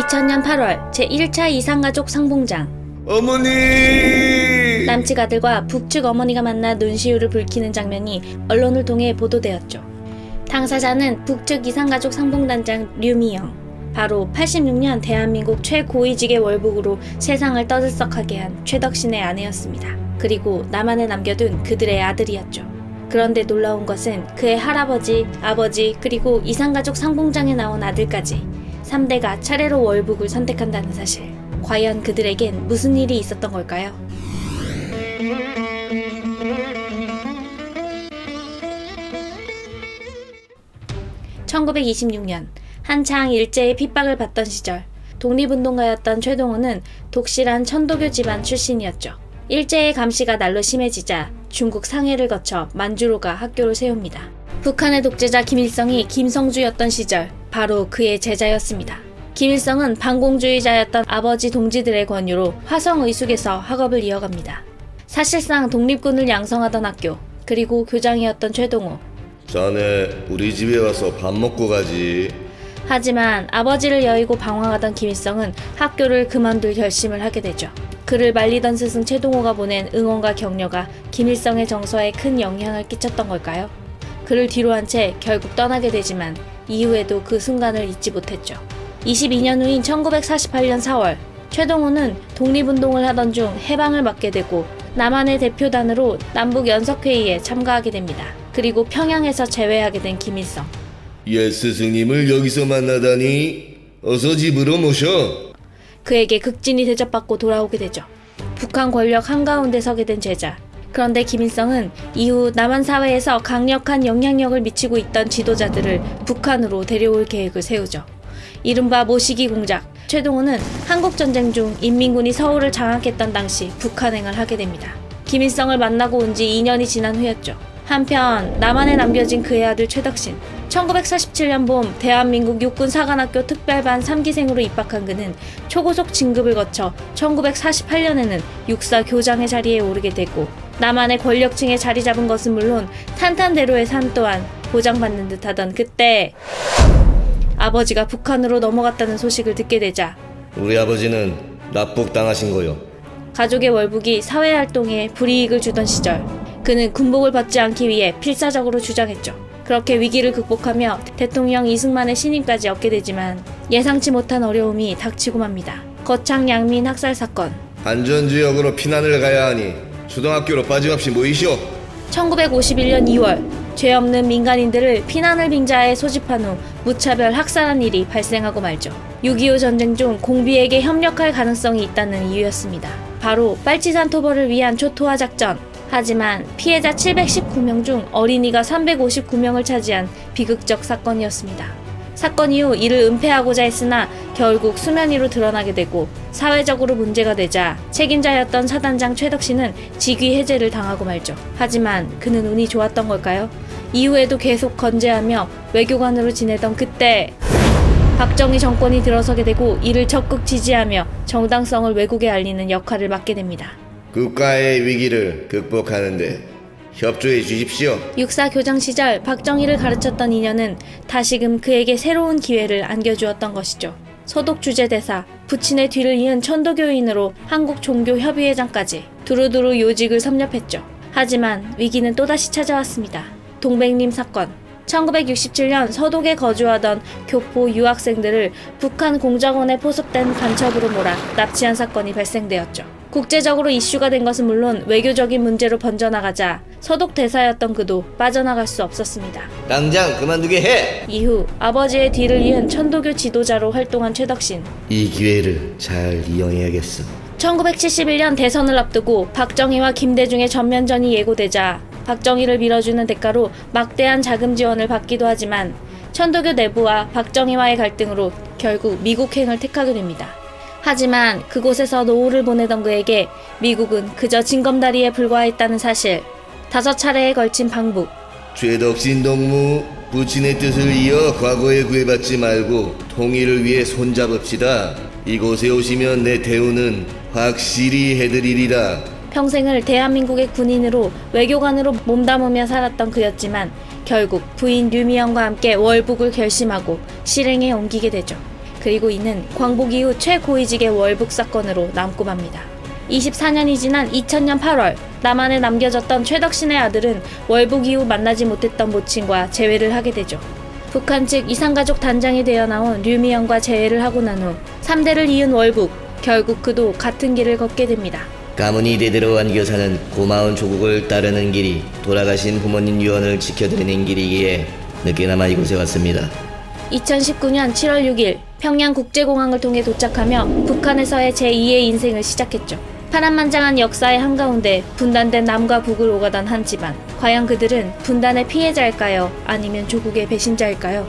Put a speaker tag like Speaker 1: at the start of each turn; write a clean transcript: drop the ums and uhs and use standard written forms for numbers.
Speaker 1: 2000년 8월 제1차 이산가족 상봉장.
Speaker 2: 어머니!
Speaker 1: 남측 아들과 북측 어머니가 만나 눈시울을 붉히는 장면이 언론을 통해 보도되었죠. 당사자는 북측 이산가족 상봉단장 류미영. 바로 86년 대한민국 최고위직의 월북으로 세상을 떠들썩하게 한 최덕신의 아내였습니다. 그리고 남한에 남겨둔 그들의 아들이었죠. 그런데 놀라운 것은 그의 할아버지, 아버지, 그리고 이산가족 상봉장에 나온 아들까지 3대가 차례로 월북을 선택한다는 사실. 과연 그들에겐 무슨 일이 있었던 걸까요? (1926년) 한창 일제의 핍박을 받던 시절 독립운동가였던 최동호는 독실한 천도교 집안 출신이었죠. 일제의 감시가 날로 심해지자 중국 상해를 거쳐 만주로 가 학교를 세웁니다. 북한의 독재자 김일성이 김성주였던 시절 바로 그의 제자였습니다. 김일성은 반공주의자였던 아버지 동지들의 권유로 화성의숙에서 학업을 이어갑니다. 사실상 독립군을 양성하던 학교, 그리고 교장이었던 최동호.
Speaker 2: 자네 우리 집에 와서 밥 먹고 가지.
Speaker 1: 하지만 아버지를 여의고 방황하던 김일성은 학교를 그만둘 결심을 하게 되죠. 그를 말리던 스승 최동호가 보낸 응원과 격려가 김일성의 정서에 큰 영향을 끼쳤던 걸까요? 그를 뒤로 한 채 결국 떠나게 되지만 이후에도 그 순간을 잊지 못했죠. 22년 후인 1948년 4월 최동호는 독립운동을 하던 중 해방을 맞게 되고 남한의 대표단으로 남북연석회의에 참가하게 됩니다. 그리고 평양에서 재회하게 된 김일성.
Speaker 2: 옛 스승님을 여기서 만나다니 어서 집으로 모셔.
Speaker 1: 그에게 극진히 대접받고 돌아오게 되죠. 북한 권력 한가운데 서게 된 제자. 그런데 김일성은 이후 남한 사회에서 강력한 영향력을 미치고 있던 지도자들을 북한으로 데려올 계획을 세우죠. 이른바 모시기 공작. 최동호는 한국전쟁 중 인민군이 서울을 장악했던 당시 북한행을 하게 됩니다. 김일성을 만나고 온 지 2년이 지난 후였죠. 한편 남한에 남겨진 그의 아들 최덕신. 1947년 봄 대한민국 육군사관학교 특별반 3기생으로 입학한 그는 초고속 진급을 거쳐 1948년에는 육사 교장의 자리에 오르게 되고 남한의 권력층에 자리 잡은 것은 물론 탄탄대로의 삶 또한 보장받는 듯하던 그때 아버지가 북한으로 넘어갔다는 소식을 듣게 되자
Speaker 2: 우리 아버지는 납북당하신 거요.
Speaker 1: 가족의 월북이 사회활동에 불이익을 주던 시절 그는 군복을 받지 않기 위해 필사적으로 주장했죠. 그렇게 위기를 극복하며 대통령 이승만의 신임까지 얻게 되지만 예상치 못한 어려움이 닥치고 맙니다. 거창 양민 학살 사건.
Speaker 2: 안전지역으로 피난을 가야 하니 초등학교로 빠짐없이 모이시오.
Speaker 1: 1951년 2월 죄 없는 민간인들을 피난을 빙자에 소집한 후 무차별 학살한 일이 발생하고 말죠. 6.25 전쟁 중 공비에게 협력할 가능성이 있다는 이유였습니다. 바로 빨치산 토벌을 위한 초토화 작전. 하지만 피해자 719명 중 어린이가 359명을 차지한 비극적 사건이었습니다. 사건 이후 이를 은폐하고자 했으나 결국 수면 위로 드러나게 되고 사회적으로 문제가 되자 책임자였던 사단장 최덕신은 직위 해제를 당하고 말죠. 하지만 그는 운이 좋았던 걸까요? 이후에도 계속 건재하며 외교관으로 지내던 그때 박정희 정권이 들어서게 되고 이를 적극 지지하며 정당성을 외국에 알리는 역할을 맡게 됩니다.
Speaker 2: 국가의 위기를 극복하는데 협조해 주십시오.
Speaker 1: 육사 교장 시절 박정희를 가르쳤던 인연은 다시금 그에게 새로운 기회를 안겨주었던 것이죠. 서독 주재대사, 부친의 뒤를 이은 천도교인으로 한국종교협의회장까지 두루두루 요직을 섭렵했죠. 하지만 위기는 또다시 찾아왔습니다. 동백림 사건. 1967년 서독에 거주하던 교포 유학생들을 북한 공작원에 포섭된 간첩으로 몰아 납치한 사건이 발생되었죠. 국제적으로 이슈가 된 것은 물론 외교적인 문제로 번져나가자 서독 대사였던 그도 빠져나갈 수 없었습니다.
Speaker 2: 당장 그만두게 해!
Speaker 1: 이후 아버지의 뒤를 이은 천도교 지도자로 활동한 최덕신.
Speaker 2: 이 기회를 잘 이용해야겠어.
Speaker 1: 1971년 대선을 앞두고 박정희와 김대중의 전면전이 예고되자 박정희를 밀어주는 대가로 막대한 자금 지원을 받기도 하지만 천도교 내부와 박정희와의 갈등으로 결국 미국행을 택하게 됩니다. 하지만 그곳에서 노후를 보내던 그에게 미국은 그저 징검다리에 불과했다는 사실. 5차례에 걸친 방북.
Speaker 2: 최덕신 동무, 부친의 뜻을 이어 과거에 구애받지 말고 통일을 위해 손잡읍시다. 이곳에 오시면 내 대우는 확실히 해드리리라.
Speaker 1: 평생을 대한민국의 군인으로 외교관으로 몸담으며 살았던 그였지만 결국 부인 류미영과 함께 월북을 결심하고 실행에 옮기게 되죠. 그리고 이는 광복 이후 최고위직의 월북 사건으로 남고 맙니다. 24년이 지난 2000년 8월 남한에 남겨졌던 최덕신의 아들은 월북 이후 만나지 못했던 모친과 재회를 하게 되죠. 북한 측 이산가족 단장이 되어 나온 류미영과 재회를 하고 난 후 3대를 이은 월북, 결국 그도 같은 길을 걷게 됩니다.
Speaker 2: 가문이 대대로 안겨사는 고마운 조국을 따르는 길이 돌아가신 부모님 유언을 지켜드리는 길이기에 늦게나마 이곳에 왔습니다.
Speaker 1: 2019년 7월 6일 평양국제공항을 통해 도착하며 북한에서의 제2의 인생을 시작했죠. 파란만장한 역사의 한가운데 분단된 남과 북을 오가던 한 집안. 과연 그들은 분단의 피해자일까요? 아니면 조국의 배신자일까요?